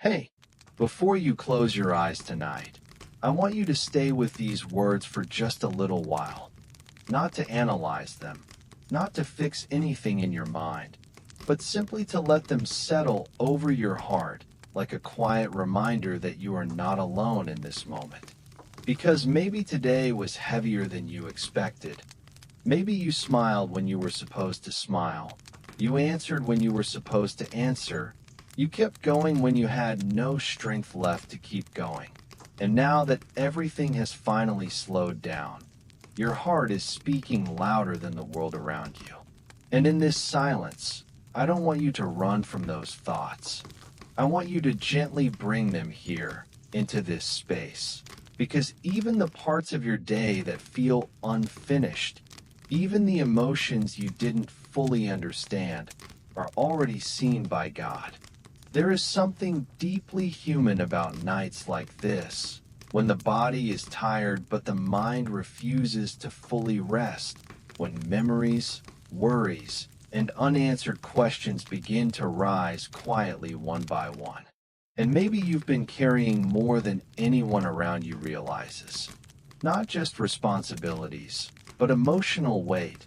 Hey, before you close your eyes tonight, I want you to stay with these words for just a little while. Not to analyze them, not to fix anything in your mind, but simply to let them settle over your heart like a quiet reminder that you are not alone in this moment. Because maybe today was heavier than you expected. Maybe you smiled when you were supposed to smile. You answered when you were supposed to answer. You kept going when you had no strength left to keep going. And now that everything has finally slowed down, your heart is speaking louder than the world around you. And in this silence, I don't want you to run from those thoughts. I want you to gently bring them here, into this space. Because even the parts of your day that feel unfinished, even the emotions you didn't fully understand, are already seen by God. There is something deeply human about nights like this, when the body is tired but the mind refuses to fully rest, when memories, worries, and unanswered questions begin to rise quietly one by one. And maybe you've been carrying more than anyone around you realizes. Not just responsibilities, but emotional weight.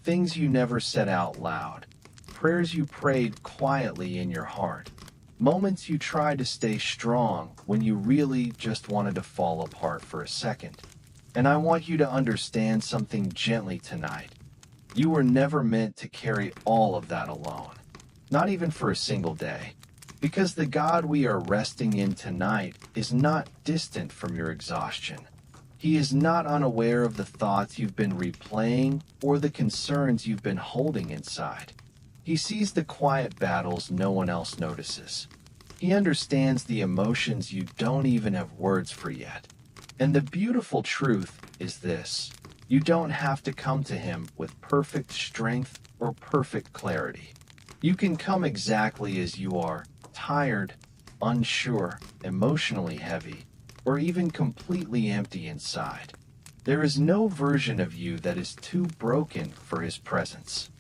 Things you never said out loud. Prayers you prayed quietly in your heart. Moments you tried to stay strong when you really just wanted to fall apart for a second. And I want you to understand something gently tonight. You were never meant to carry all of that alone. Not even for a single day. Because the God we are resting in tonight is not distant from your exhaustion. He is not unaware of the thoughts you've been replaying or the concerns you've been holding inside. He sees the quiet battles no one else notices. He understands the emotions you don't even have words for yet. And the beautiful truth is this: you don't have to come to him with perfect strength or perfect clarity. You can come exactly as you are, tired, unsure, emotionally heavy, or even completely empty inside. There is no version of you that is too broken for his presence.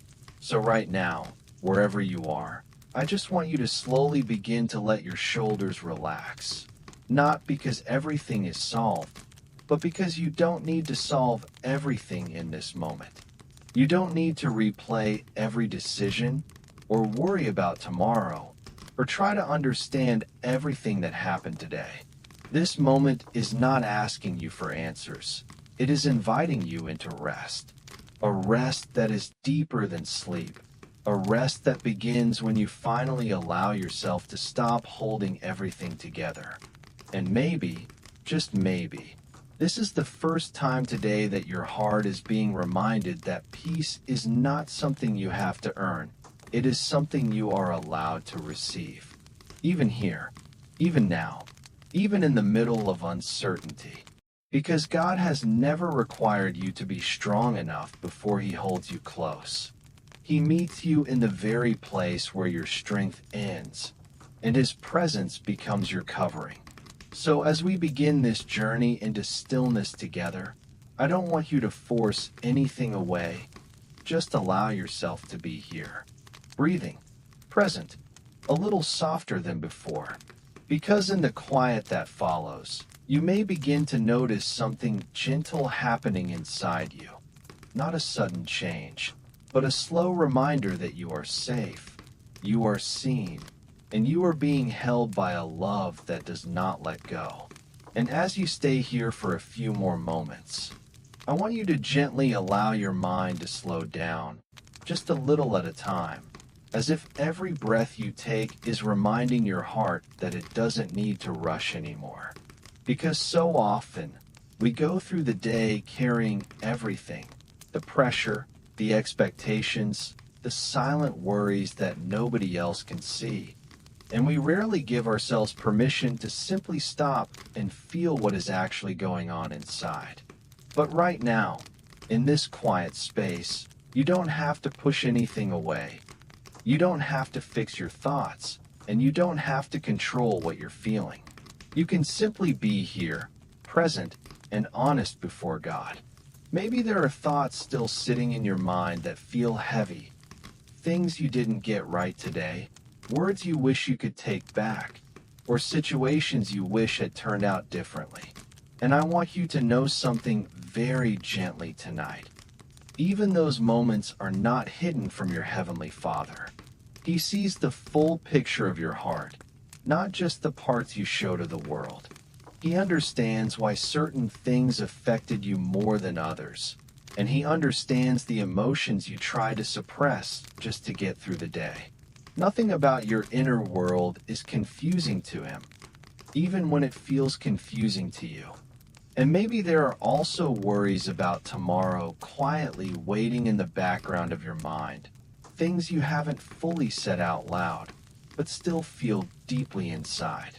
So right now, wherever you are, I just want you to slowly begin to let your shoulders relax. Not because everything is solved, but because you don't need to solve everything in this moment. You don't need to replay every decision, or worry about tomorrow, or try to understand everything that happened today. This moment is not asking you for answers. It is inviting you into rest. A rest that is deeper than sleep. A rest that begins when you finally allow yourself to stop holding everything together. And maybe, just maybe, this is the first time today that your heart is being reminded that peace is not something you have to earn. It is something you are allowed to receive. Even here, even now, even in the middle of uncertainty. Because God has never required you to be strong enough before he holds you close. He meets you in the very place where your strength ends, and his presence becomes your covering. So as we begin this journey into stillness together, I don't want you to force anything away. Just allow yourself to be here. Breathing, present, a little softer than before. Because in the quiet that follows, you may begin to notice something gentle happening inside you. Not a sudden change, but a slow reminder that you are safe, you are seen, and you are being held by a love that does not let go. And as you stay here for a few more moments, I want you to gently allow your mind to slow down, just a little at a time. As if every breath you take is reminding your heart that it doesn't need to rush anymore. Because so often, we go through the day carrying everything: the pressure, the expectations, the silent worries that nobody else can see. And we rarely give ourselves permission to simply stop and feel what is actually going on inside. But right now, in this quiet space, you don't have to push anything away. You don't have to fix your thoughts, and you don't have to control what you're feeling. You can simply be here, present, and honest before God. Maybe there are thoughts still sitting in your mind that feel heavy, things you didn't get right today, words you wish you could take back, or situations you wish had turned out differently. And I want you to know something very gently tonight. Even those moments are not hidden from your Heavenly Father. He sees the full picture of your heart, not just the parts you show to the world. He understands why certain things affected you more than others, and He understands the emotions you try to suppress just to get through the day. Nothing about your inner world is confusing to Him, even when it feels confusing to you. And maybe there are also worries about tomorrow quietly waiting in the background of your mind, things you haven't fully said out loud, but still feel deeply inside.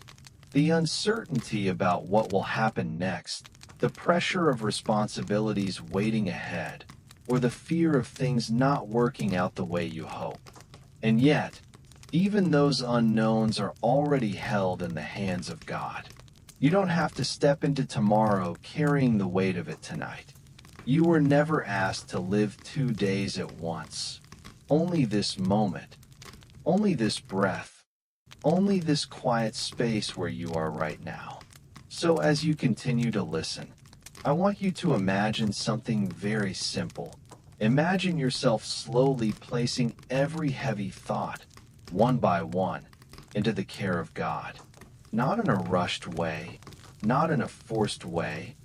The uncertainty about what will happen next, the pressure of responsibilities waiting ahead, or the fear of things not working out the way you hope. And yet, even those unknowns are already held in the hands of God. You don't have to step into tomorrow carrying the weight of it tonight. You were never asked to live 2 days at once. Only this moment, only this breath, only this quiet space where you are right now. So as you continue to listen, I want you to imagine something very simple. Imagine yourself slowly placing every heavy thought, one by one, into the care of God. Not in a rushed way, not in a forced way,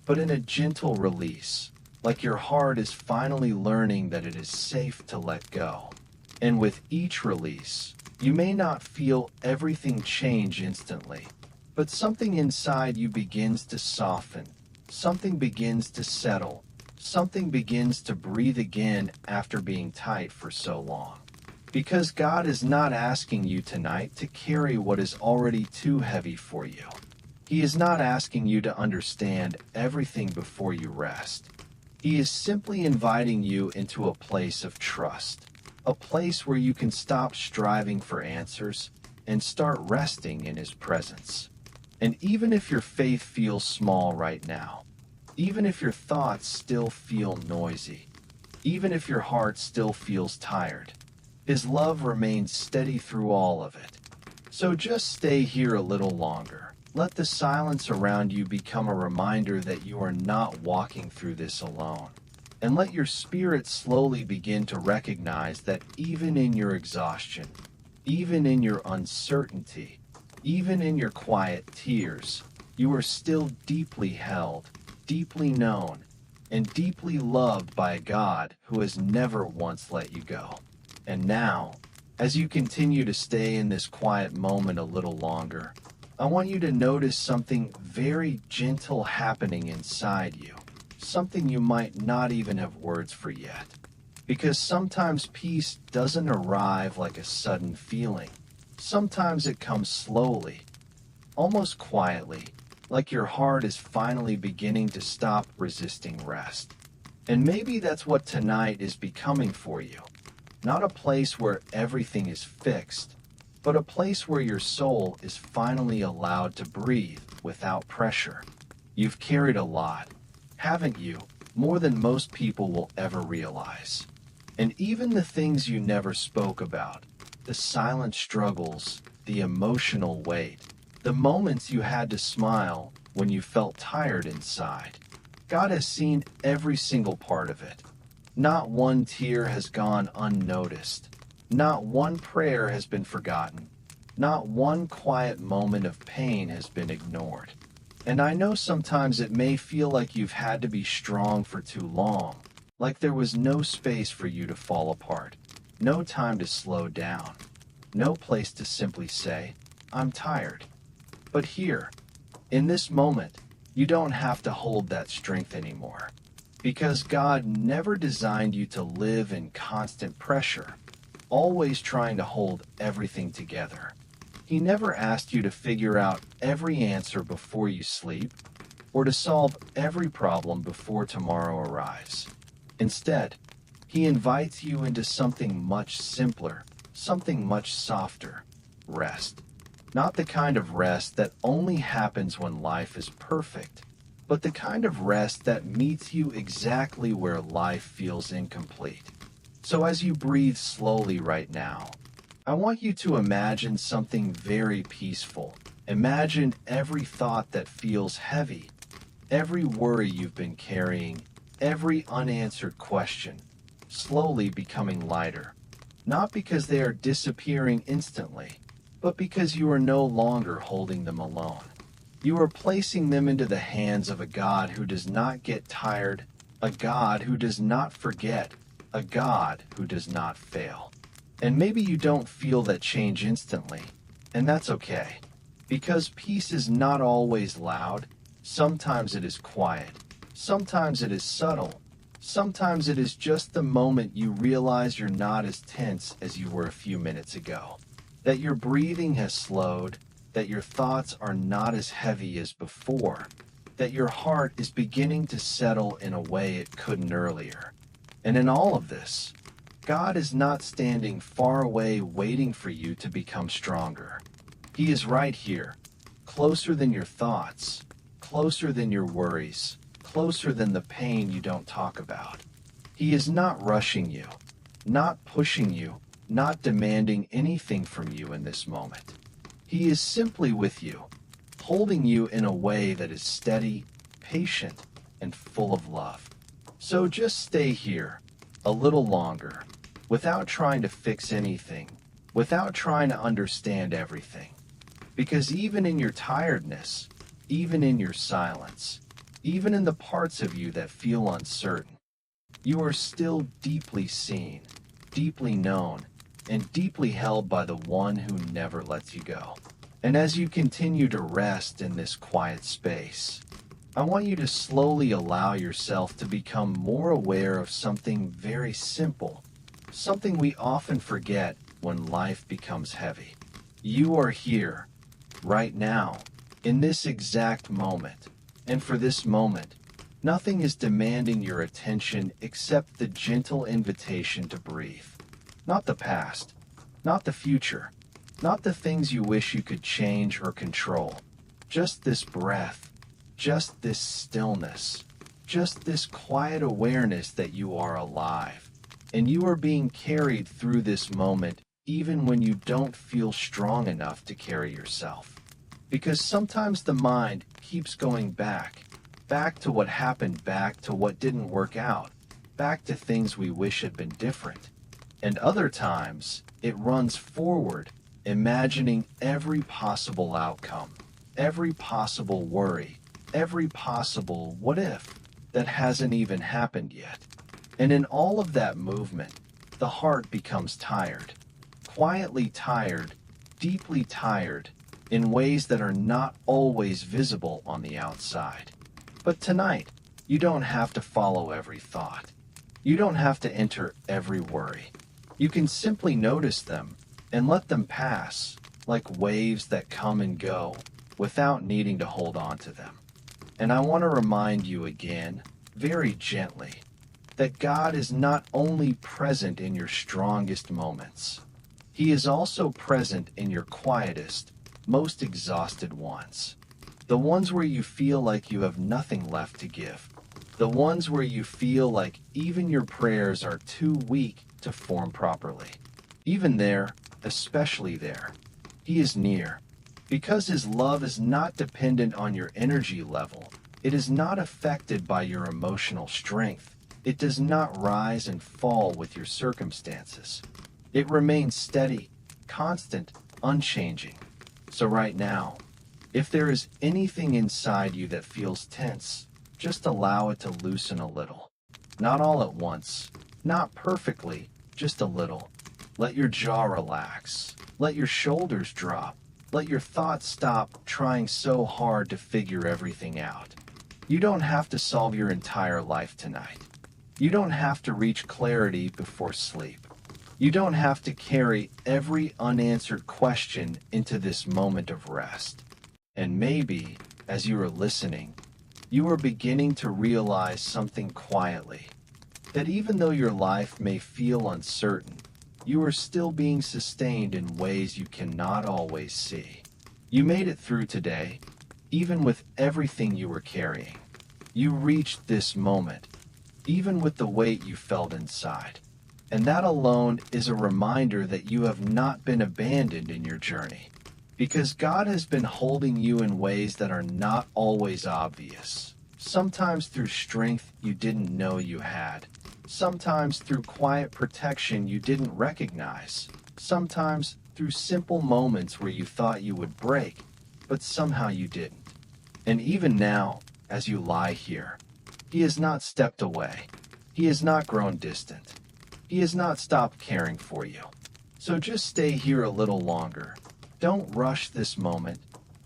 but in a gentle release, like your heart is finally learning that it is safe to let go. And with each release, you may not feel everything change instantly, but something inside you begins to soften, something begins to settle, something begins to breathe again after being tight for so long. Because God is not asking you tonight to carry what is already too heavy for you. He is not asking you to understand everything before you rest. He is simply inviting you into a place of trust, a place where you can stop striving for answers and start resting in His presence. And even if your faith feels small right now, even if your thoughts still feel noisy, even if your heart still feels tired, His love remains steady through all of it. So just stay here a little longer. Let the silence around you become a reminder that you are not walking through this alone. And let your spirit slowly begin to recognize that even in your exhaustion, even in your uncertainty, even in your quiet tears, you are still deeply held, deeply known, and deeply loved by a God who has never once let you go. And now, as you continue to stay in this quiet moment a little longer, I want you to notice something very gentle happening inside you, something you might not even have words for yet. Because sometimes peace doesn't arrive like a sudden feeling. Sometimes it comes slowly, almost quietly, like your heart is finally beginning to stop resisting rest. And maybe that's what tonight is becoming for you. Not a place where everything is fixed, but a place where your soul is finally allowed to breathe without pressure. You've carried a lot, haven't you? More than most people will ever realize. And even the things you never spoke about, the silent struggles, the emotional weight, the moments you had to smile when you felt tired inside. God has seen every single part of it. Not one tear has gone unnoticed. Not one prayer has been forgotten. Not one quiet moment of pain has been ignored. And I know sometimes it may feel like you've had to be strong for too long, like there was no space for you to fall apart, no time to slow down, no place to simply say, "I'm tired." But here, in this moment, you don't have to hold that strength anymore. Because God never designed you to live in constant pressure, always trying to hold everything together. He never asked you to figure out every answer before you sleep, or to solve every problem before tomorrow arrives. Instead, He invites you into something much simpler, something much softer: rest. Not the kind of rest that only happens when life is perfect, but the kind of rest that meets you exactly where life feels incomplete. So as you breathe slowly right now, I want you to imagine something very peaceful, Imagine every thought that feels heavy, every worry you've been carrying, every unanswered question, slowly becoming lighter. Not because they are disappearing instantly, but because you are no longer holding them alone. You are placing them into the hands of a God who does not get tired, a God who does not forget, a God who does not fail. And maybe you don't feel that change instantly, and that's okay. Because peace is not always loud, sometimes it is quiet, sometimes it is subtle, sometimes it is just the moment you realize you're not as tense as you were a few minutes ago, that your breathing has slowed, that your thoughts are not as heavy as before, that your heart is beginning to settle in a way it couldn't earlier. And in all of this, God is not standing far away waiting for you to become stronger. He is right here, closer than your thoughts, closer than your worries, closer than the pain you don't talk about. He is not rushing you, not pushing you, not demanding anything from you in this moment. He is simply with you, holding you in a way that is steady, patient, and full of love. So just stay here, a little longer, without trying to fix anything, without trying to understand everything. Because even in your tiredness, even in your silence, even in the parts of you that feel uncertain, you are still deeply seen, deeply known, and deeply held by the one who never lets you go. And as you continue to rest in this quiet space, I want you to slowly allow yourself to become more aware of something very simple, something we often forget when life becomes heavy. You are here, right now, in this exact moment. And for this moment, nothing is demanding your attention except the gentle invitation to breathe. Not the past, not the future, not the things you wish you could change or control. Just this breath, just this stillness, just this quiet awareness that you are alive. And you are being carried through this moment even when you don't feel strong enough to carry yourself. Because sometimes the mind keeps going back to what happened, back to what didn't work out, back to things we wish had been different. And other times, it runs forward, imagining every possible outcome, every possible worry, every possible what if that hasn't even happened yet. And in all of that movement, the heart becomes tired, quietly tired, deeply tired, in ways that are not always visible on the outside. But tonight, you don't have to follow every thought. You don't have to enter every worry. You can simply notice them and let them pass, like waves that come and go, without needing to hold on to them. And I want to remind you again, very gently, that God is not only present in your strongest moments, He is also present in your quietest, most exhausted ones. The ones where you feel like you have nothing left to give. The ones where you feel like even your prayers are too weak to form properly. Even there, especially there, He is near. Because His love is not dependent on your energy level, it is not affected by your emotional strength. It does not rise and fall with your circumstances. It remains steady, constant, unchanging. So right now, if there is anything inside you that feels tense, just allow it to loosen a little. Not all at once, not perfectly, just a little. Let your jaw relax. Let your shoulders drop. Let your thoughts stop trying so hard to figure everything out. You don't have to solve your entire life tonight. You don't have to reach clarity before sleep. You don't have to carry every unanswered question into this moment of rest. And maybe, as you are listening, you are beginning to realize something quietly, that even though your life may feel uncertain, you are still being sustained in ways you cannot always see. You made it through today, even with everything you were carrying. You reached this moment, even with the weight you felt inside. And that alone is a reminder that you have not been abandoned in your journey. Because God has been holding you in ways that are not always obvious. Sometimes through strength you didn't know you had. Sometimes through quiet protection you didn't recognize. Sometimes through simple moments where you thought you would break, but somehow you didn't. And even now, as you lie here, He has not stepped away. He has not grown distant. He has not stopped caring for you. So just stay here a little longer. Don't rush this moment.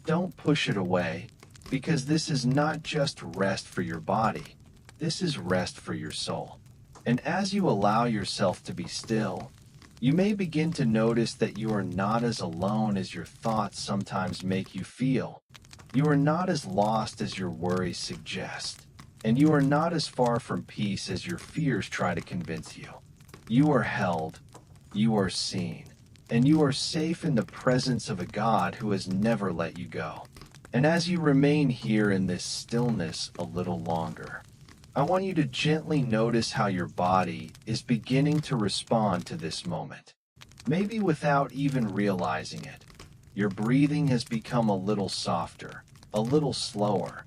Don't push it away, because this is not just rest for your body. This is rest for your soul. And as you allow yourself to be still, you may begin to notice that you are not as alone as your thoughts sometimes make you feel. You are not as lost as your worries suggest. And you are not as far from peace as your fears try to convince you. You are held. You are seen. And you are safe in the presence of a God who has never let you go. And as you remain here in this stillness a little longer, I want you to gently notice how your body is beginning to respond to this moment. Maybe without even realizing it, your breathing has become a little softer, a little slower,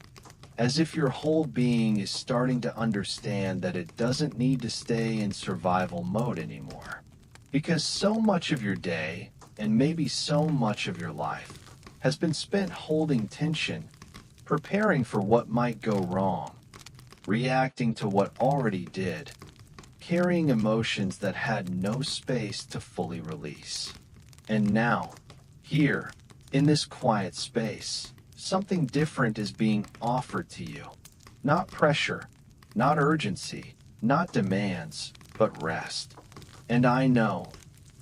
as if your whole being is starting to understand that it doesn't need to stay in survival mode anymore. Because so much of your day, and maybe so much of your life, has been spent holding tension, preparing for what might go wrong, reacting to what already did, carrying emotions that had no space to fully release. And now, here, in this quiet space, something different is being offered to you. Not pressure, not urgency, not demands, but rest. And I know,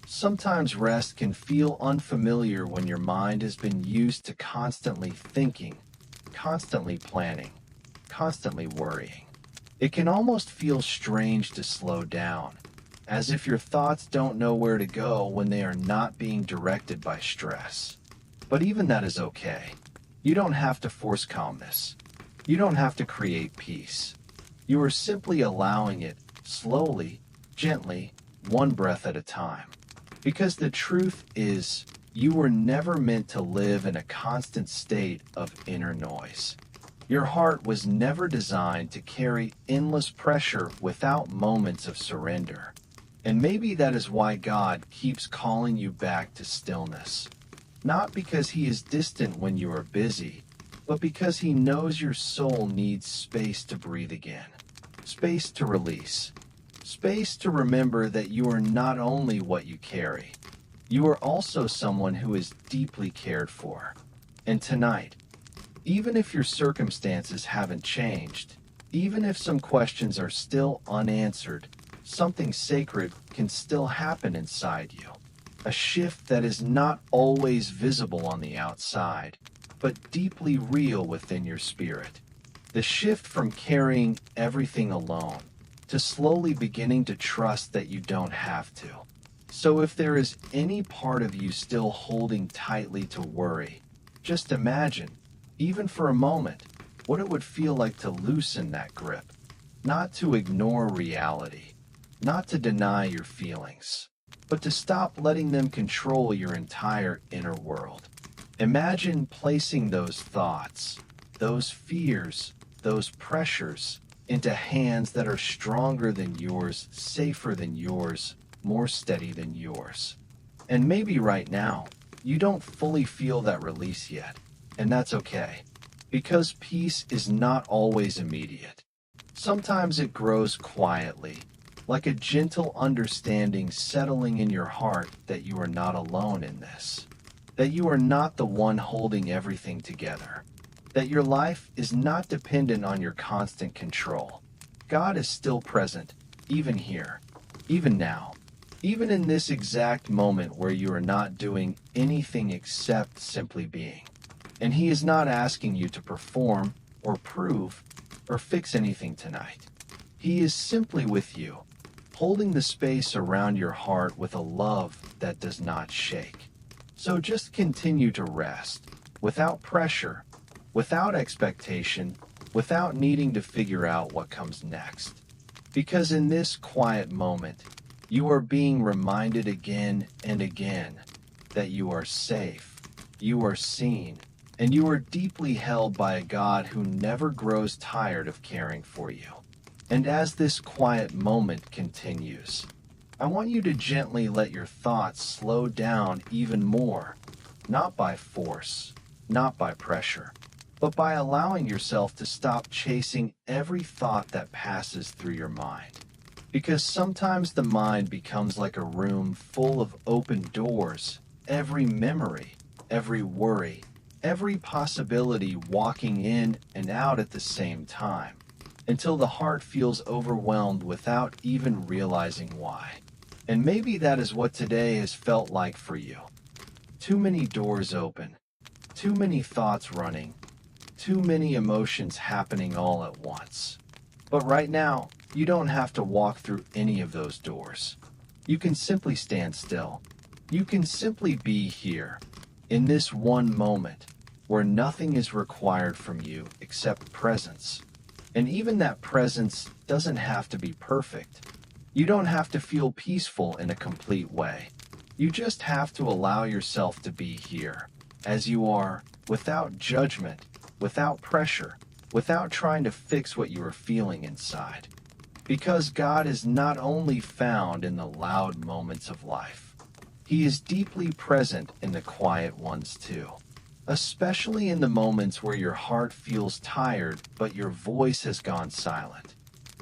sometimes rest can feel unfamiliar when your mind has been used to constantly thinking, constantly planning, constantly worrying. It can almost feel strange to slow down, as if your thoughts don't know where to go when they are not being directed by stress. But even that is okay. You don't have to force calmness. You don't have to create peace. You are simply allowing it, slowly, gently, one breath at a time. Because the truth is, you were never meant to live in a constant state of inner noise. Your heart was never designed to carry endless pressure without moments of surrender. And maybe that is why God keeps calling you back to stillness. Not because He is distant when you are busy, but because He knows your soul needs space to breathe again. Space to release. Space to remember that you are not only what you carry, you are also someone who is deeply cared for. And tonight, even if your circumstances haven't changed, even if some questions are still unanswered, something sacred can still happen inside you. A shift that is not always visible on the outside, but deeply real within your spirit. The shift from carrying everything alone to slowly beginning to trust that you don't have to. So if there is any part of you still holding tightly to worry, just imagine, even for a moment, what it would feel like to loosen that grip. Not to ignore reality, not to deny your feelings, but to stop letting them control your entire inner world. Imagine placing those thoughts, those fears, those pressures into hands that are stronger than yours, safer than yours, more steady than yours. And maybe right now, you don't fully feel that release yet, and that's okay, because peace is not always immediate. Sometimes it grows quietly, like a gentle understanding settling in your heart that you are not alone in this, that you are not the one holding everything together, that your life is not dependent on your constant control. God is still present, even here, even now, even in this exact moment where you are not doing anything except simply being. And He is not asking you to perform or prove or fix anything tonight. He is simply with you, holding the space around your heart with a love that does not shake. So just continue to rest, without pressure, without expectation, without needing to figure out what comes next. Because in this quiet moment, you are being reminded again and again that you are safe, you are seen, and you are deeply held by a God who never grows tired of caring for you. And as this quiet moment continues, I want you to gently let your thoughts slow down even more, not by force, not by pressure, but by allowing yourself to stop chasing every thought that passes through your mind. Because sometimes the mind becomes like a room full of open doors, every memory, every worry, every possibility walking in and out at the same time, until the heart feels overwhelmed without even realizing why. And maybe that is what today has felt like for you. Too many doors open, too many thoughts running, too many emotions happening all at once. But right now, you don't have to walk through any of those doors. You can simply stand still. You can simply be here, in this one moment, where nothing is required from you except presence. And even that presence doesn't have to be perfect. You don't have to feel peaceful in a complete way. You just have to allow yourself to be here, as you are, without judgment, without pressure, without trying to fix what you are feeling inside. Because God is not only found in the loud moments of life, He is deeply present in the quiet ones too. Especially in the moments where your heart feels tired but your voice has gone silent.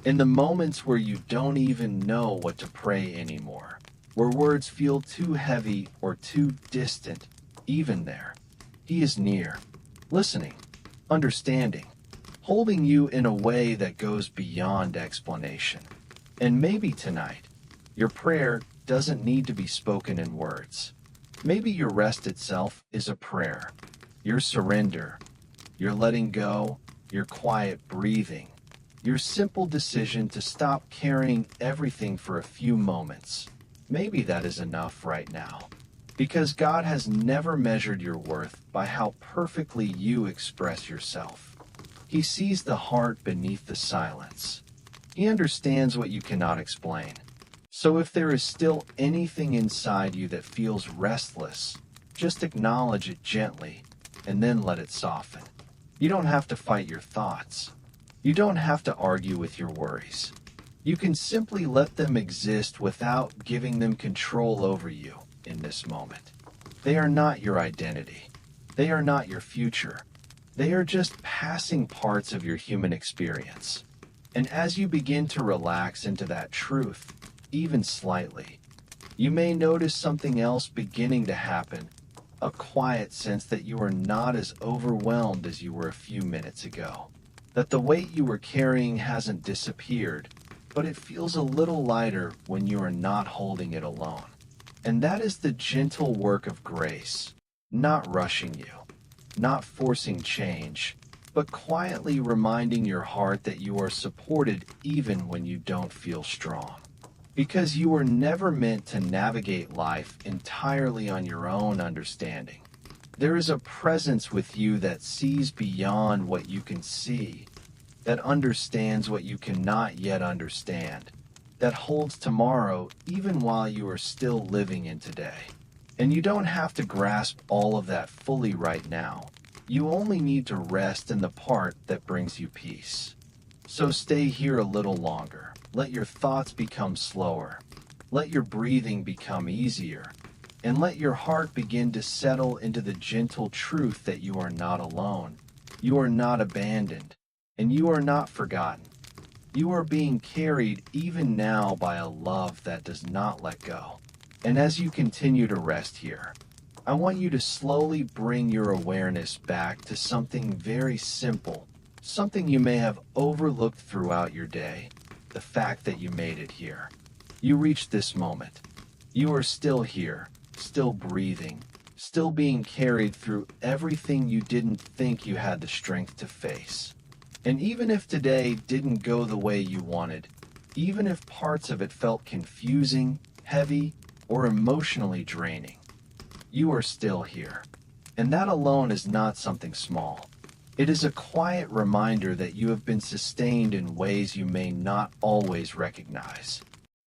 In the moments where you don't even know what to pray anymore, where words feel too heavy or too distant, even there, He is near, listening, understanding, holding you in a way that goes beyond explanation. And maybe tonight, your prayer doesn't need to be spoken in words. Maybe your rest itself is a prayer. Your surrender, your letting go, your quiet breathing, your simple decision to stop carrying everything for a few moments. Maybe that is enough right now. Because God has never measured your worth by how perfectly you express yourself. He sees the heart beneath the silence. He understands what you cannot explain. So if there is still anything inside you that feels restless, just acknowledge it gently and then let it soften. You don't have to fight your thoughts. You don't have to argue with your worries. You can simply let them exist without giving them control over you in this moment. They are not your identity. They are not your future. They are just passing parts of your human experience. And as you begin to relax into that truth, even slightly, you may notice something else beginning to happen, a quiet sense that you are not as overwhelmed as you were a few minutes ago. That the weight you were carrying hasn't disappeared, but it feels a little lighter when you are not holding it alone. And that is the gentle work of grace, not rushing you, not forcing change, but quietly reminding your heart that you are supported even when you don't feel strong. Because you were never meant to navigate life entirely on your own understanding. There is a presence with you that sees beyond what you can see, that understands what you cannot yet understand, that holds tomorrow even while you are still living in today. And you don't have to grasp all of that fully right now. You only need to rest in the part that brings you peace. So stay here a little longer. Let your thoughts become slower. Let your breathing become easier. And let your heart begin to settle into the gentle truth that you are not alone. You are not abandoned. And you are not forgotten. You are being carried even now by a love that does not let go. And as you continue to rest here, I want you to slowly bring your awareness back to something very simple, something you may have overlooked throughout your day, the fact that you made it here. You reached this moment. You are still here, still breathing, still being carried through everything you didn't think you had the strength to face. And even if today didn't go the way you wanted, even if parts of it felt confusing, heavy, or emotionally draining, you are still here. And that alone is not something small. It is a quiet reminder that you have been sustained in ways you may not always recognize.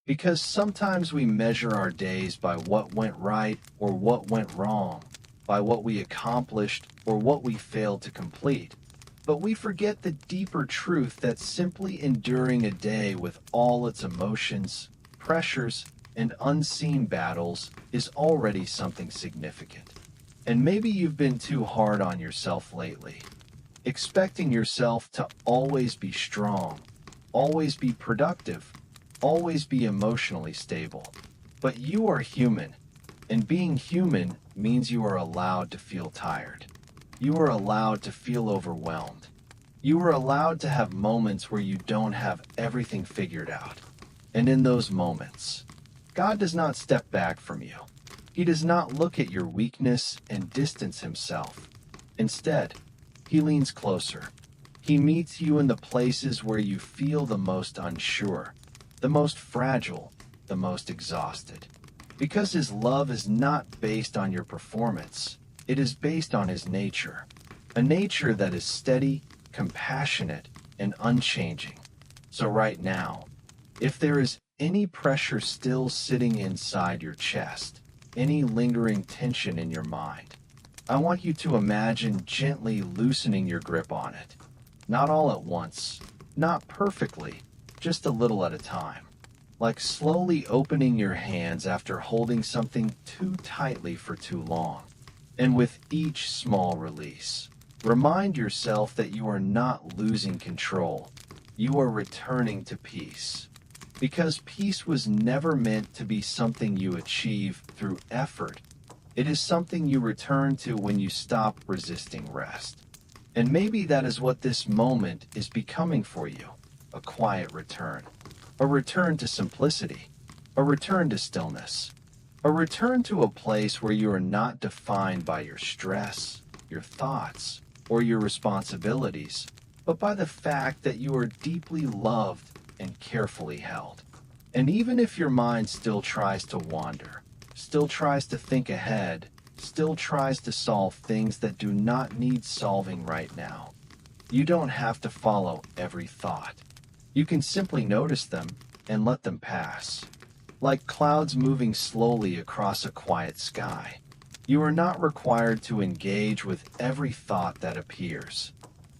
Because sometimes we measure our days by what went right or what went wrong, by what we accomplished or what we failed to complete. But we forget the deeper truth that simply enduring a day with all its emotions, pressures, and unseen battles is already something significant. And maybe you've been too hard on yourself lately, expecting yourself to always be strong, always be productive, always be emotionally stable. But you are human, and being human means you are allowed to feel tired. You are allowed to feel overwhelmed. You are allowed to have moments where you don't have everything figured out. And in those moments, God does not step back from you. He does not look at your weakness and distance himself. Instead, he leans closer. He meets you in the places where you feel the most unsure, the most fragile, the most exhausted. Because his love is not based on your performance, it is based on his nature. A nature that is steady, compassionate, and unchanging. So right now, if there is any pressure still sitting inside your chest, any lingering tension in your mind, I want you to imagine gently loosening your grip on it. Not all at once, not perfectly, just a little at a time. Like slowly opening your hands after holding something too tightly for too long. And with each small release, remind yourself that you are not losing control. You are returning to peace. Because peace was never meant to be something you achieve through effort. It is something you return to when you stop resisting rest. And maybe that is what this moment is becoming for you. A quiet return. A return to simplicity. A return to stillness. A return to a place where you are not defined by your stress, your thoughts, or your responsibilities, but by the fact that you are deeply loved and carefully held. And even if your mind still tries to wander, still tries to think ahead, still tries to solve things that do not need solving right now, you don't have to follow every thought. You can simply notice them and let them pass. Like clouds moving slowly across a quiet sky. You are not required to engage with every thought that appears.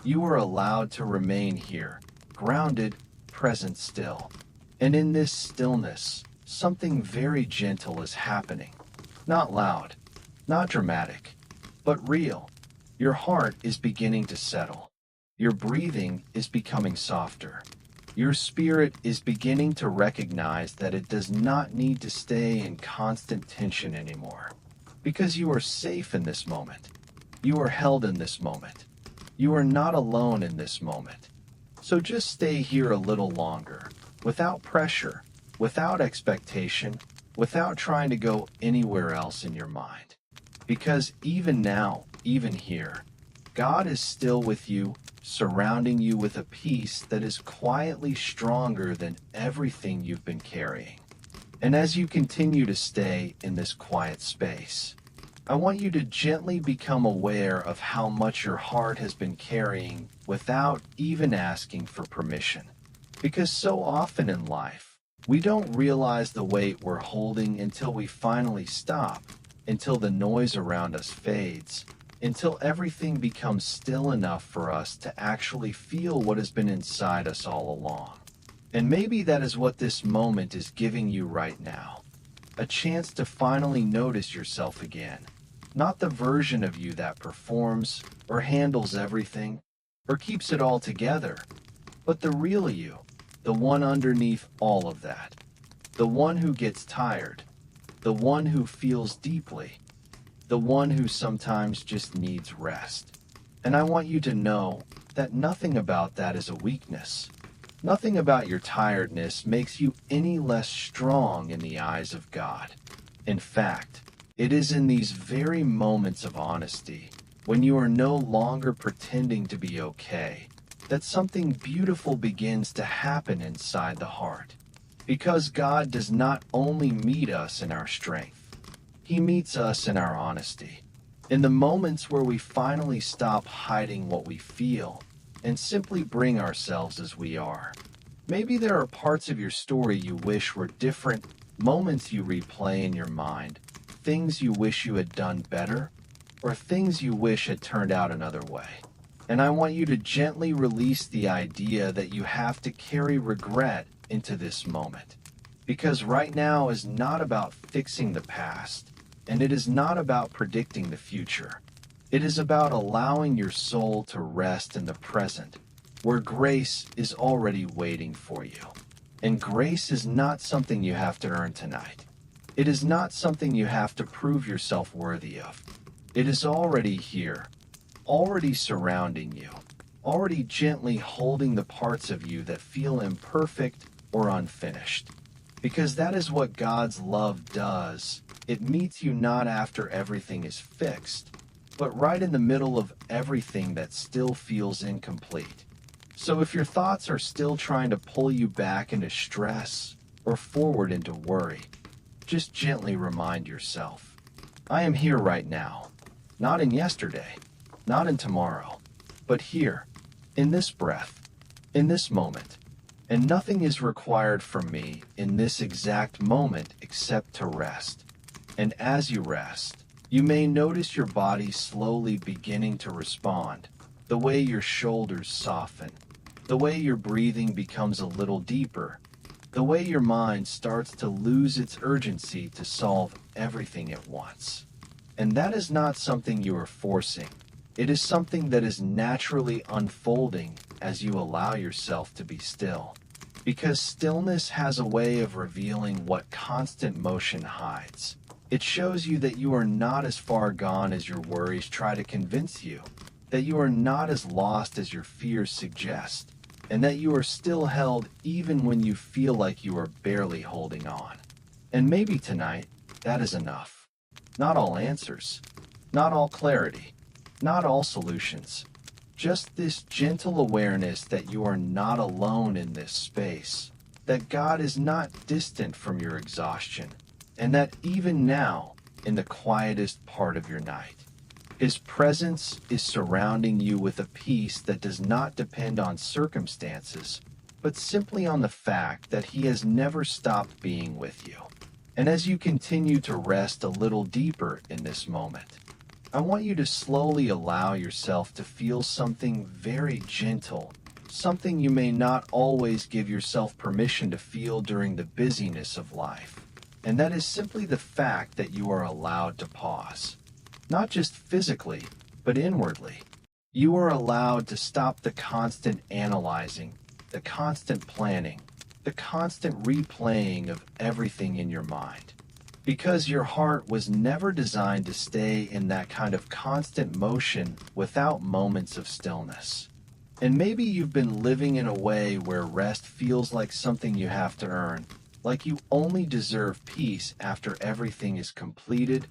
You are allowed to remain here, grounded, present still. And in this stillness, something very gentle is happening. Not loud, not dramatic, but real. Your heart is beginning to settle. Your breathing is becoming softer. Your spirit is beginning to recognize that it does not need to stay in constant tension anymore. Because you are safe in this moment. You are held in this moment. You are not alone in this moment. So just stay here a little longer, without pressure, without expectation, without trying to go anywhere else in your mind. Because even now, even here, God is still with you, surrounding you with a peace that is quietly stronger than everything you've been carrying. And as you continue to stay in this quiet space, I want you to gently become aware of how much your heart has been carrying without even asking for permission. Because so often in life, we don't realize the weight we're holding until we finally stop, until the noise around us fades, until everything becomes still enough for us to actually feel what has been inside us all along. And maybe that is what this moment is giving you right now. A chance to finally notice yourself again. Not the version of you that performs, or handles everything, or keeps it all together, but the real you, the one underneath all of that. The one who gets tired, the one who feels deeply, the one who sometimes just needs rest. And I want you to know that nothing about that is a weakness. Nothing about your tiredness makes you any less strong in the eyes of God. In fact, it is in these very moments of honesty, when you are no longer pretending to be okay, that something beautiful begins to happen inside the heart. Because God does not only meet us in our strength, He meets us in our honesty. In the moments where we finally stop hiding what we feel and simply bring ourselves as we are. Maybe there are parts of your story you wish were different, moments you replay in your mind, things you wish you had done better. or things you wish had turned out another way. And I want you to gently release the idea that you have to carry regret into this moment. Because right now is not about fixing the past, and it is not about predicting the future. It is about allowing your soul to rest in the present, where grace is already waiting for you. And grace is not something you have to earn tonight. It is not something you have to prove yourself worthy of. It is already here, already surrounding you, already gently holding the parts of you that feel imperfect or unfinished. Because that is what God's love does. It meets you not after everything is fixed, but right in the middle of everything that still feels incomplete. So if your thoughts are still trying to pull you back into stress or forward into worry, just gently remind yourself, I am here right now, not in yesterday, not in tomorrow, but here, in this breath, in this moment. And nothing is required from me in this exact moment except to rest. And as you rest, you may notice your body slowly beginning to respond, the way your shoulders soften, the way your breathing becomes a little deeper, the way your mind starts to lose its urgency to solve everything at once. And that is not something you are forcing. It is something that is naturally unfolding as you allow yourself to be still. Because stillness has a way of revealing what constant motion hides. It shows you that you are not as far gone as your worries try to convince you, that you are not as lost as your fears suggest, and that you are still held even when you feel like you are barely holding on. And maybe tonight, that is enough. Not all answers, not all clarity, not all solutions. Just this gentle awareness that you are not alone in this space, that God is not distant from your exhaustion, and that even now, in the quietest part of your night, His presence is surrounding you with a peace that does not depend on circumstances, but simply on the fact that He has never stopped being with you. And as you continue to rest a little deeper in this moment, I want you to slowly allow yourself to feel something very gentle, something you may not always give yourself permission to feel during the busyness of life. And that is simply the fact that you are allowed to pause. Not just physically, but inwardly. You are allowed to stop the constant analyzing, the constant planning, the constant replaying of everything in your mind. Because your heart was never designed to stay in that kind of constant motion without moments of stillness. And maybe you've been living in a way where rest feels like something you have to earn, like you only deserve peace after everything is completed,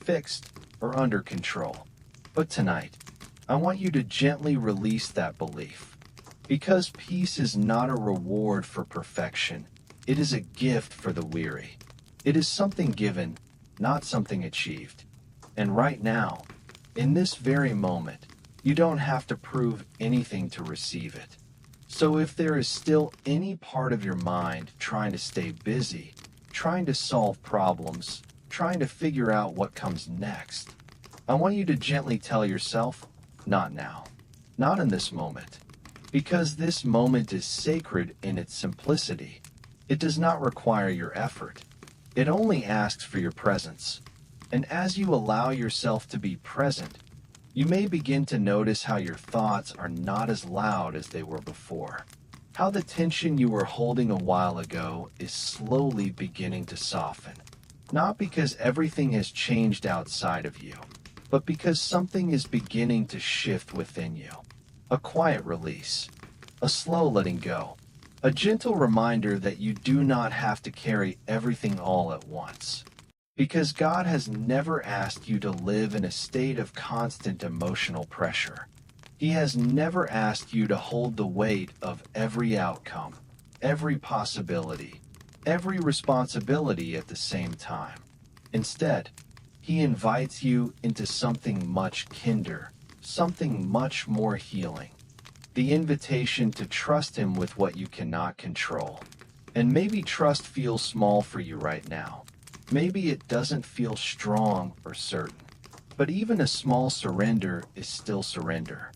fixed, or under control. But tonight, I want you to gently release that belief. Because peace is not a reward for perfection, it is a gift for the weary. It is something given, not something achieved. And right now, in this very moment, you don't have to prove anything to receive it. So if there is still any part of your mind trying to stay busy, trying to solve problems, trying to figure out what comes next, I want you to gently tell yourself, not now, not in this moment. Because this moment is sacred in its simplicity. It does not require your effort. It only asks for your presence. And as you allow yourself to be present, you may begin to notice how your thoughts are not as loud as they were before. How the tension you were holding a while ago is slowly beginning to soften. Not because everything has changed outside of you, but because something is beginning to shift within you. A quiet release, a slow letting go, a gentle reminder that you do not have to carry everything all at once. Because God has never asked you to live in a state of constant emotional pressure. He has never asked you to hold the weight of every outcome, every possibility, every responsibility at the same time. Instead, He invites you into something much kinder, something much more healing. The invitation to trust Him with what you cannot control. And maybe trust feels small for you right now. Maybe it doesn't feel strong or certain. But even a small surrender is still surrender.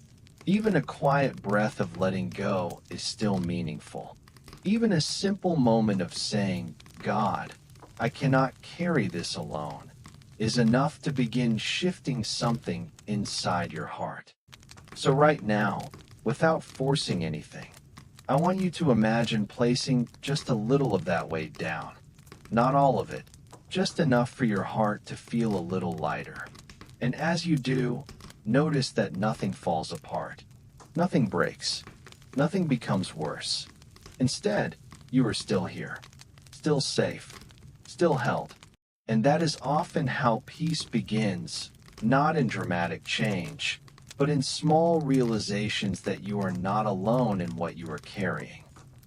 Even a quiet breath of letting go is still meaningful. Even a simple moment of saying, God, I cannot carry this alone, is enough to begin shifting something inside your heart. So right now, without forcing anything, I want you to imagine placing just a little of that weight down. Not all of it, just enough for your heart to feel a little lighter. And as you do, notice that nothing falls apart. Nothing breaks. Nothing becomes worse. Instead, you are still here, still safe, still held. And that is often how peace begins, not in dramatic change, but in small realizations that you are not alone in what you are carrying.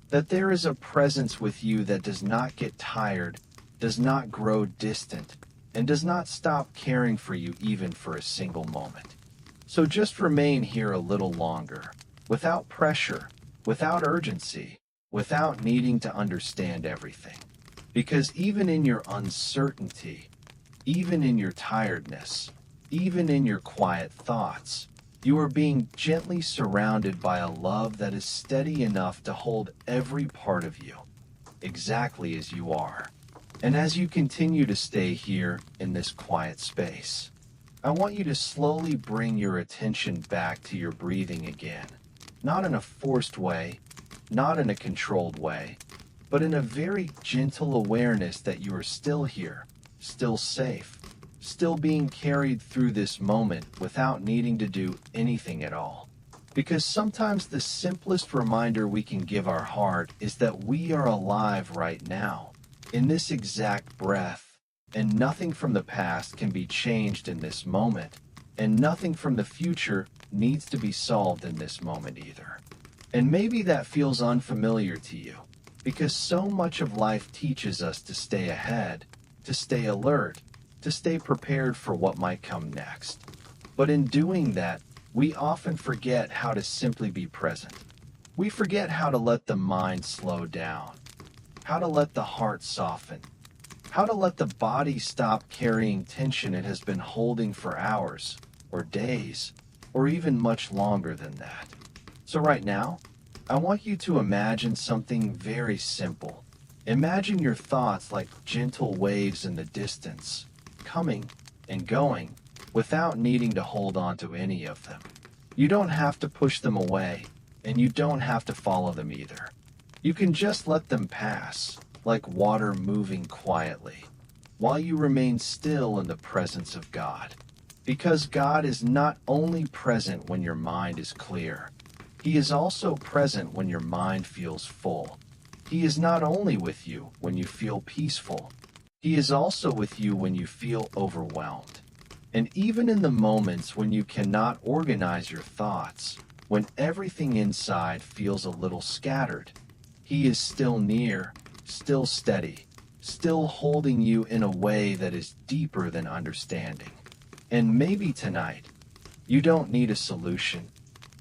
That there is a presence with you that does not get tired, does not grow distant, and does not stop caring for you even for a single moment. So just remain here a little longer, without pressure, without urgency, without needing to understand everything. Because even in your uncertainty, even in your tiredness, even in your quiet thoughts, you are being gently surrounded by a love that is steady enough to hold every part of you, exactly as you are. And as you continue to stay here in this quiet space, I want you to slowly bring your attention back to your breathing again. Not in a forced way, not in a controlled way, but in a very gentle awareness that you are still here, still safe, still being carried through this moment without needing to do anything at all. Because sometimes the simplest reminder we can give our heart is that we are alive right now, in this exact breath, and nothing from the past can be changed in this moment, and nothing from the future needs to be solved in this moment either. And maybe that feels unfamiliar to you, because so much of life teaches us to stay ahead, to stay alert, to stay prepared for what might come next. But in doing that, we often forget how to simply be present. We forget how to let the mind slow down, how to let the heart soften, how to let the body stop carrying tension it has been holding for hours, or days, or even much longer than that. So right now, I want you to imagine something very simple. Imagine your thoughts like gentle waves in the distance, coming and going, without needing to hold on to any of them. You don't have to push them away, and you don't have to follow them either. You can just let them pass, like water moving quietly, while you remain still in the presence of God. Because God is not only present when your mind is clear, He is also present when your mind feels full. He is not only with you when you feel peaceful, He is also with you when you feel overwhelmed. And even in the moments when you cannot organize your thoughts, when everything inside feels a little scattered, He is still near, still steady, still holding you in a way that is deeper than understanding. And maybe tonight, you don't need a solution.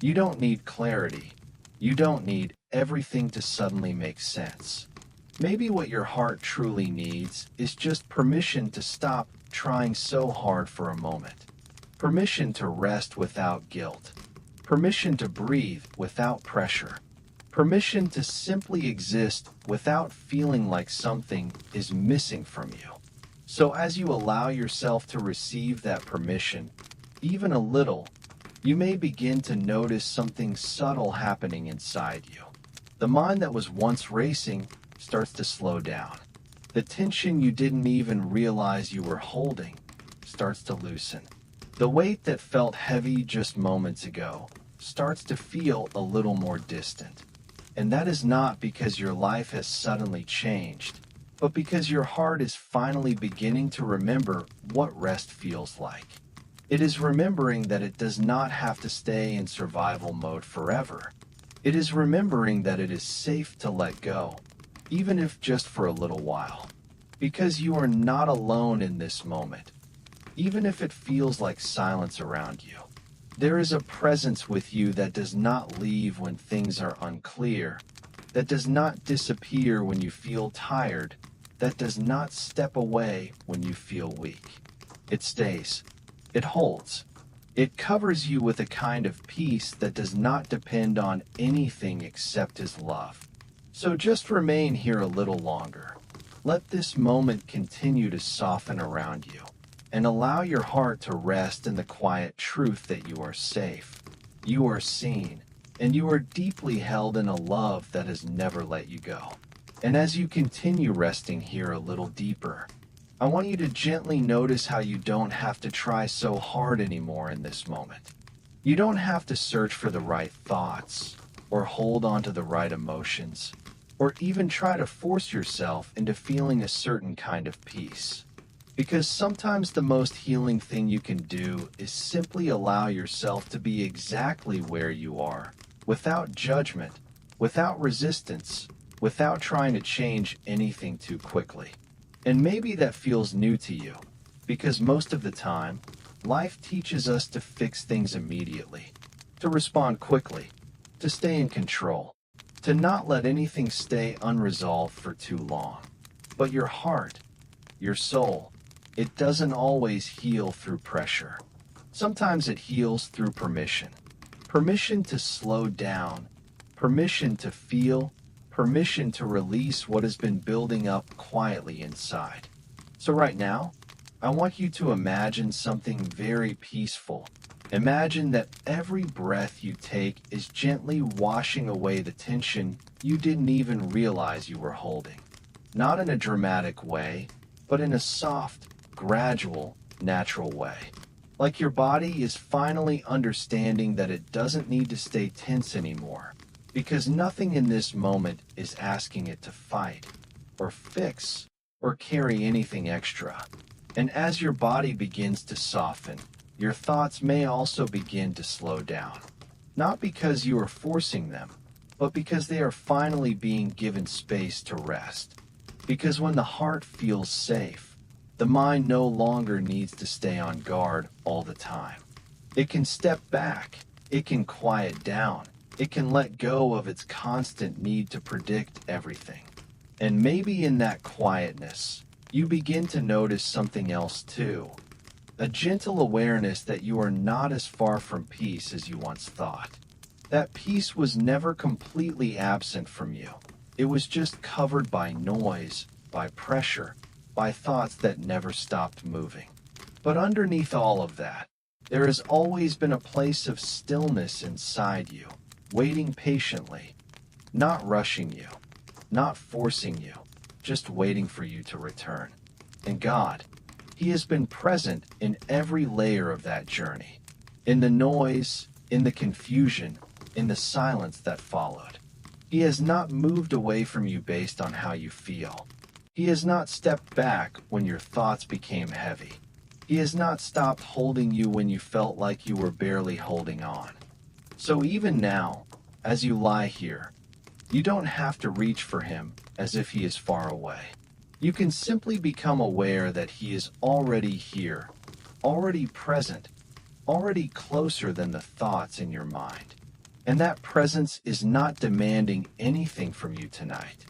You don't need clarity. You don't need everything to suddenly make sense. Maybe what your heart truly needs is just permission to stop trying so hard for a moment. Permission to rest without guilt. Permission to breathe without pressure. Permission to simply exist without feeling like something is missing from you. So as you allow yourself to receive that permission, even a little, you may begin to notice something subtle happening inside you. The mind that was once racing starts to slow down. The tension you didn't even realize you were holding starts to loosen. The weight that felt heavy just moments ago starts to feel a little more distant. And that is not because your life has suddenly changed, but because your heart is finally beginning to remember what rest feels like. It is remembering that it does not have to stay in survival mode forever. It is remembering that it is safe to let go, even if just for a little while. Because you are not alone in this moment, even if it feels like silence around you. There is a presence with you that does not leave when things are unclear, that does not disappear when you feel tired, that does not step away when you feel weak. It stays, It holds. It covers you with a kind of peace that does not depend on anything except His love. So just remain here a little longer. Let this moment continue to soften around you, and allow your heart to rest in the quiet truth that you are safe, you are seen, and you are deeply held in a love that has never let you go. And as you continue resting here a little deeper, I want you to gently notice how you don't have to try so hard anymore in this moment. You don't have to search for the right thoughts, or hold on to the right emotions, or even try to force yourself into feeling a certain kind of peace. Because sometimes the most healing thing you can do is simply allow yourself to be exactly where you are, without judgment, without resistance, without trying to change anything too quickly. And maybe that feels new to you, because most of the time, life teaches us to fix things immediately, to respond quickly, to stay in control, to not let anything stay unresolved for too long. But your heart, your soul, it doesn't always heal through pressure. Sometimes it heals through permission. Permission to slow down, permission to feel, permission to release what has been building up quietly inside. So right now, I want you to imagine something very peaceful. Imagine that every breath you take is gently washing away the tension you didn't even realize you were holding. Not in a dramatic way, but in a soft, gradual, natural way. Like your body is finally understanding that it doesn't need to stay tense anymore, because nothing in this moment is asking it to fight, or fix, or carry anything extra. And as your body begins to soften, your thoughts may also begin to slow down. Not because you are forcing them, but because they are finally being given space to rest. Because when the heart feels safe, the mind no longer needs to stay on guard all the time. It can step back, it can quiet down, it can let go of its constant need to predict everything. And maybe in that quietness, you begin to notice something else too. A gentle awareness that you are not as far from peace as you once thought. That peace was never completely absent from you. It was just covered by noise, by pressure, by thoughts that never stopped moving. But underneath all of that, there has always been a place of stillness inside you, waiting patiently, not rushing you, not forcing you, just waiting for you to return. And God, He has been present in every layer of that journey, in the noise, in the confusion, in the silence that followed. He has not moved away from you based on how you feel. He has not stepped back when your thoughts became heavy. He has not stopped holding you when you felt like you were barely holding on. So even now, as you lie here, you don't have to reach for Him as if He is far away. You can simply become aware that He is already here, already present, already closer than the thoughts in your mind. And that presence is not demanding anything from you tonight.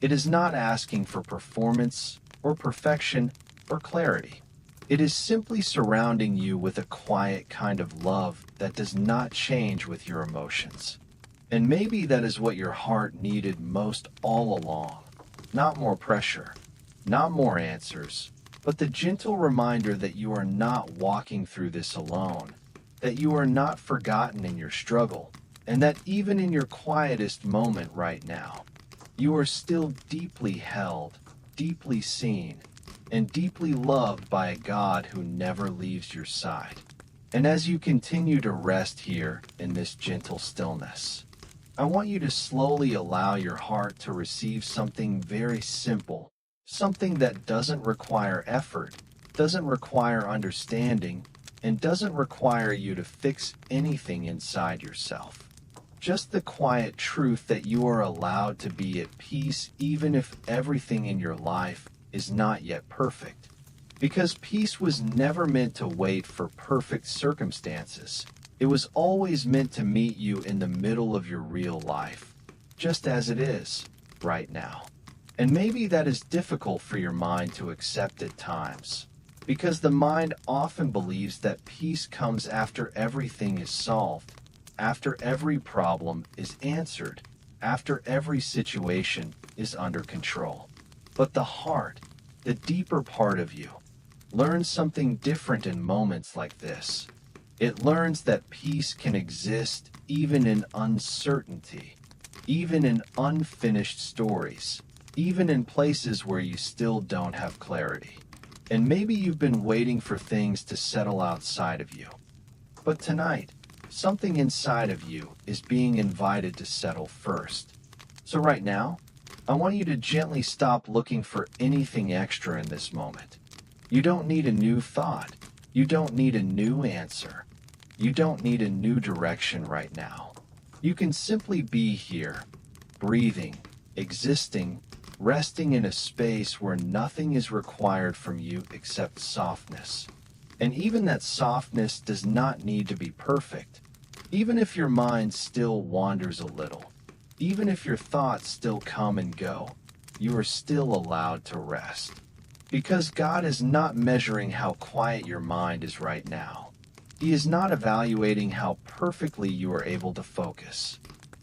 It is not asking for performance or perfection or clarity. It is simply surrounding you with a quiet kind of love that does not change with your emotions. And maybe that is what your heart needed most all along. Not more pressure, not more answers, but the gentle reminder that you are not walking through this alone, that you are not forgotten in your struggle, and that even in your quietest moment right now, you are still deeply held, deeply seen, and deeply loved by a God who never leaves your side. And as you continue to rest here in this gentle stillness, I want you to slowly allow your heart to receive something very simple, something that doesn't require effort, doesn't require understanding, and doesn't require you to fix anything inside yourself. Just the quiet truth that you are allowed to be at peace even if everything in your life is not yet perfect. Because peace was never meant to wait for perfect circumstances. It was always meant to meet you in the middle of your real life, just as it is, right now. And maybe that is difficult for your mind to accept at times. Because the mind often believes that peace comes after everything is solved, after every problem is answered, after every situation is under control. But the heart, the deeper part of you, learns something different in moments like this. It learns that peace can exist even in uncertainty, even in unfinished stories, even in places where you still don't have clarity. And maybe you've been waiting for things to settle outside of you. But tonight, something inside of you is being invited to settle first. So right now, I want you to gently stop looking for anything extra in this moment. You don't need a new thought. You don't need a new answer. You don't need a new direction right now. You can simply be here, breathing, existing, resting in a space where nothing is required from you except softness. And even that softness does not need to be perfect. Even if your mind still wanders a little, even if your thoughts still come and go, you are still allowed to rest. Because God is not measuring how quiet your mind is right now. He is not evaluating how perfectly you are able to focus.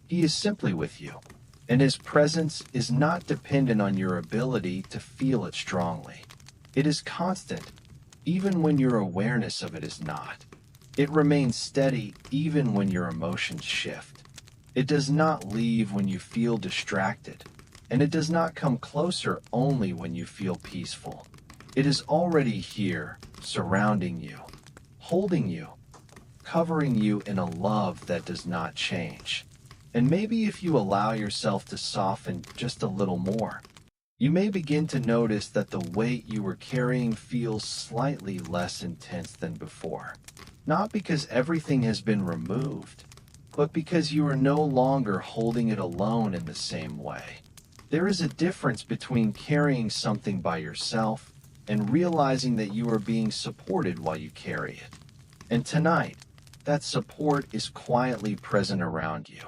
He is simply with you, and His presence is not dependent on your ability to feel it strongly. It is constant, even when your awareness of it is not. It remains steady even when your emotions shift. It does not leave when you feel distracted, and it does not come closer only when you feel peaceful. It is already here, surrounding you, holding you, covering you in a love that does not change. And maybe if you allow yourself to soften just a little more, you may begin to notice that the weight you were carrying feels slightly less intense than before. Not because everything has been removed, but because you are no longer holding it alone in the same way. There is a difference between carrying something by yourself and realizing that you are being supported while you carry it. And tonight, that support is quietly present around you.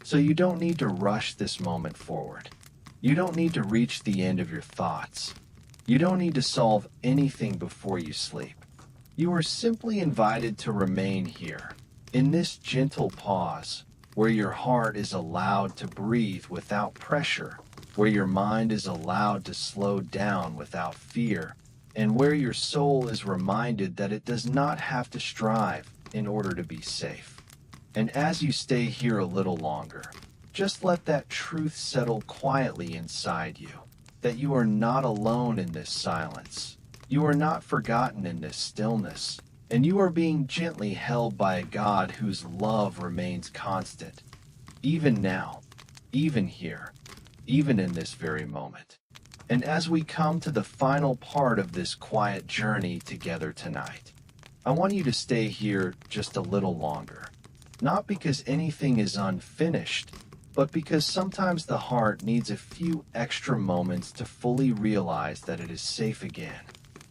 So you don't need to rush this moment forward. You don't need to reach the end of your thoughts. You don't need to solve anything before you sleep. You are simply invited to remain here, in this gentle pause, where your heart is allowed to breathe without pressure, where your mind is allowed to slow down without fear, and where your soul is reminded that it does not have to strive in order to be safe. And as you stay here a little longer, just let that truth settle quietly inside you, that you are not alone in this silence. You are not forgotten in this stillness, and you are being gently held by a God whose love remains constant, even now, even here, even in this very moment. And as we come to the final part of this quiet journey together tonight, I want you to stay here just a little longer. Not because anything is unfinished, but because sometimes the heart needs a few extra moments to fully realize that it is safe again.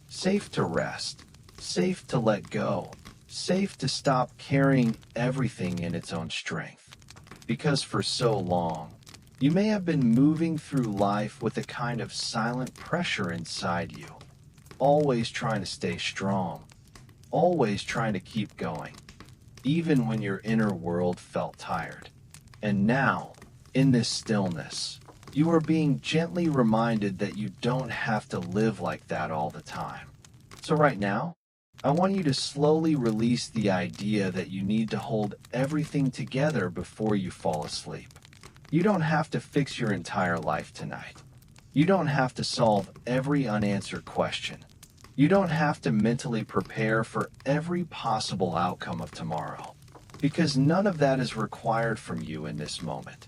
Safe to rest, safe to let go, safe to stop carrying everything in its own strength. Because for so long, you may have been moving through life with a kind of silent pressure inside you, always trying to stay strong, always trying to keep going, even when your inner world felt tired. And now, in this stillness, you are being gently reminded that you don't have to live like that all the time. So right now, I want you to slowly release the idea that you need to hold everything together before you fall asleep. You don't have to fix your entire life tonight. You don't have to solve every unanswered question. You don't have to mentally prepare for every possible outcome of tomorrow, because none of that is required from you in this moment.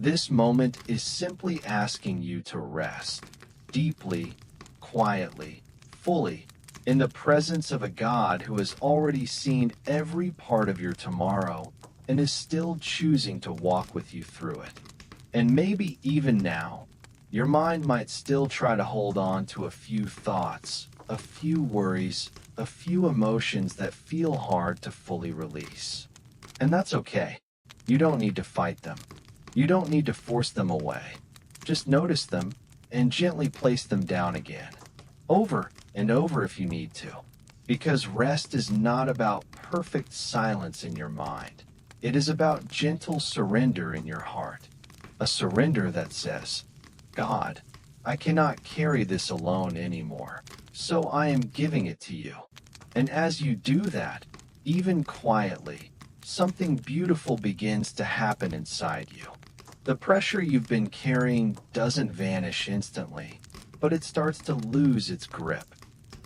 This moment is simply asking you to rest, deeply, quietly, fully, in the presence of a God who has already seen every part of your tomorrow and is still choosing to walk with you through it. And maybe even now, your mind might still try to hold on to a few thoughts, a few worries, a few emotions that feel hard to fully release. And that's okay. You don't need to fight them. You don't need to force them away. Just notice them and gently place them down again. over and over if you need to. Because rest is not about perfect silence in your mind. It is about gentle surrender in your heart. A surrender that says, God, I cannot carry this alone anymore, so I am giving it to you. And as you do that, even quietly, something beautiful begins to happen inside you. The pressure you've been carrying doesn't vanish instantly, but it starts to lose its grip.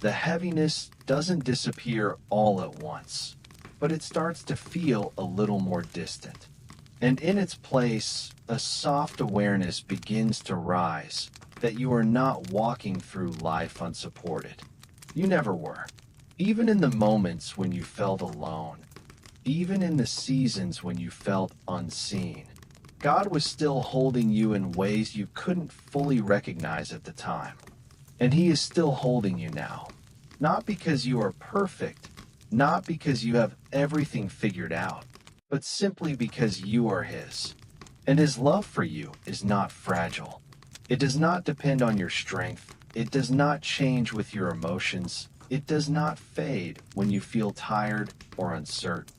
The heaviness doesn't disappear all at once, but it starts to feel a little more distant. And in its place, a soft awareness begins to rise that you are not walking through life unsupported. You never were. Even in the moments when you felt alone, even in the seasons when you felt unseen, God was still holding you in ways you couldn't fully recognize at the time. And He is still holding you now. Not because you are perfect, not because you have everything figured out, but simply because you are His. And His love for you is not fragile. It does not depend on your strength. It does not change with your emotions. It does not fade when you feel tired or uncertain.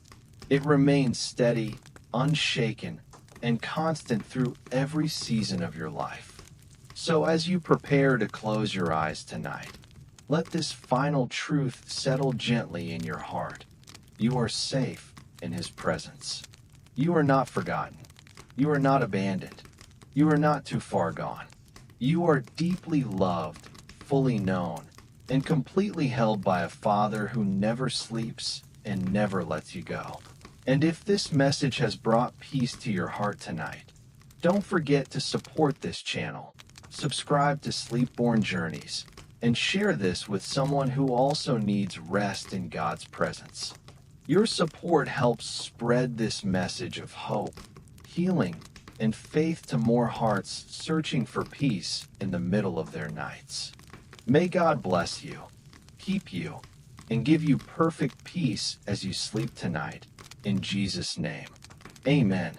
It remains steady, unshaken, and constant through every season of your life. So as you prepare to close your eyes tonight, let this final truth settle gently in your heart. You are safe in His presence. You are not forgotten. You are not abandoned. You are not too far gone. You are deeply loved, fully known, and completely held by a Father who never sleeps and never lets you go. And if this message has brought peace to your heart tonight, don't forget to support this channel, subscribe to Sleepborn Journeys, and share this with someone who also needs rest in God's presence. Your support helps spread this message of hope, healing, and faith to more hearts searching for peace in the middle of their nights. May God bless you, keep you, and give you perfect peace as you sleep tonight. In Jesus' name, amen.